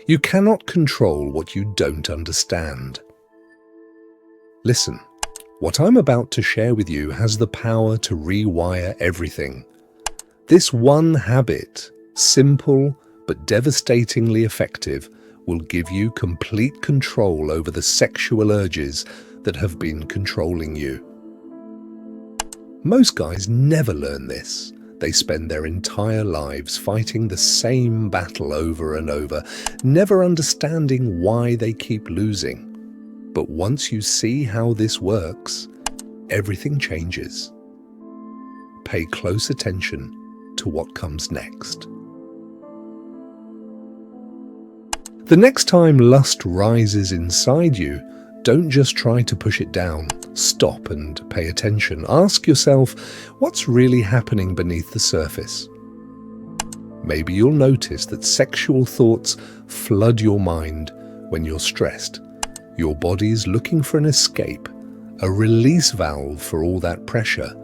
You cannot control what you don't understand. Listen, what I'm about to share with you has the power to rewire everything. This one habit, simple but devastatingly effective, will give you complete control over the sexual urges that have been controlling you. Most guys never learn this. They spend their entire lives fighting the same battle over and over, never understanding why they keep losing. But once you see how this works, everything changes. Pay close attention to what comes next. The next time lust rises inside you, don't just try to push it down. Stop and pay attention. Ask yourself, what's really happening beneath the surface? Maybe you'll notice that sexual thoughts flood your mind when you're stressed. Your body's looking for an escape, a release valve for all that pressure.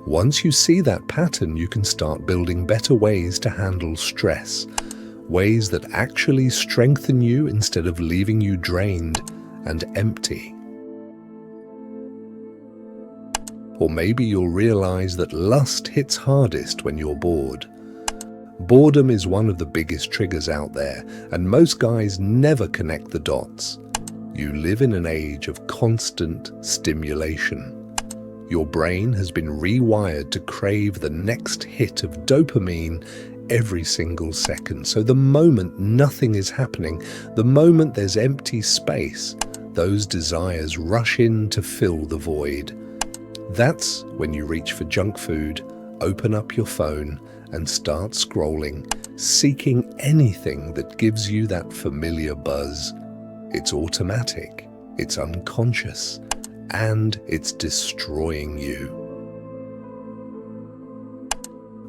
Once you see that pattern, you can start building better ways to handle stress. Ways that actually strengthen you instead of leaving you drained and empty. Or maybe you'll realize that lust hits hardest when you're bored. Boredom is one of the biggest triggers out there, and most guys never connect the dots. You live in an age of constant stimulation. Your brain has been rewired to crave the next hit of dopamine every single second. So the moment nothing is happening, the moment there's empty space, those desires rush in to fill the void. That's when you reach for junk food, open up your phone, and start scrolling, seeking anything that gives you that familiar buzz. It's automatic, it's unconscious, and it's destroying you.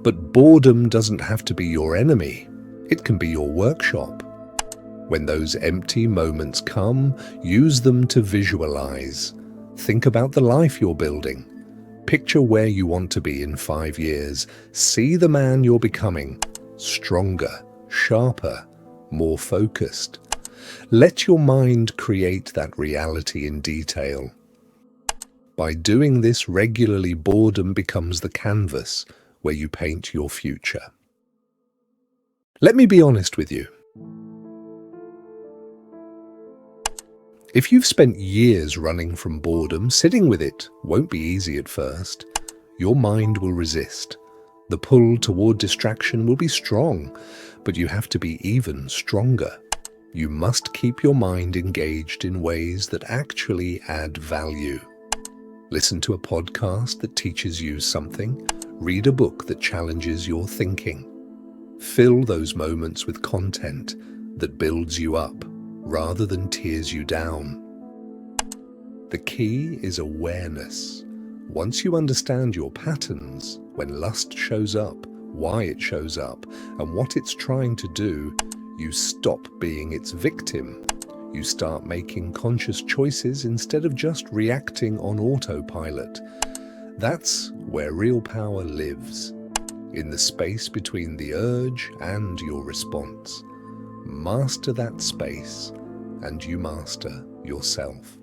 But boredom doesn't have to be your enemy. It can be your workshop. When those empty moments come, use them to visualize. Think about the life you're building. Picture where you want to be in 5 years. See the man you're becoming. Stronger, sharper, more focused. Let your mind create that reality in detail. By doing this regularly, boredom becomes the canvas where you paint your future. Let me be honest with you. If you've spent years running from boredom, sitting with it won't be easy at first. Your mind will resist. The pull toward distraction will be strong, but you have to be even stronger. You must keep your mind engaged in ways that actually add value. Listen to a podcast that teaches you something. Read a book that challenges your thinking. Fill those moments with content that builds you up rather than tears you down. The key is awareness. Once you understand your patterns, when lust shows up, why it shows up, and what it's trying to do, you stop being its victim. You start making conscious choices instead of just reacting on autopilot. That's where real power lives, in the space between the urge and your response. Master that space, and you master yourself.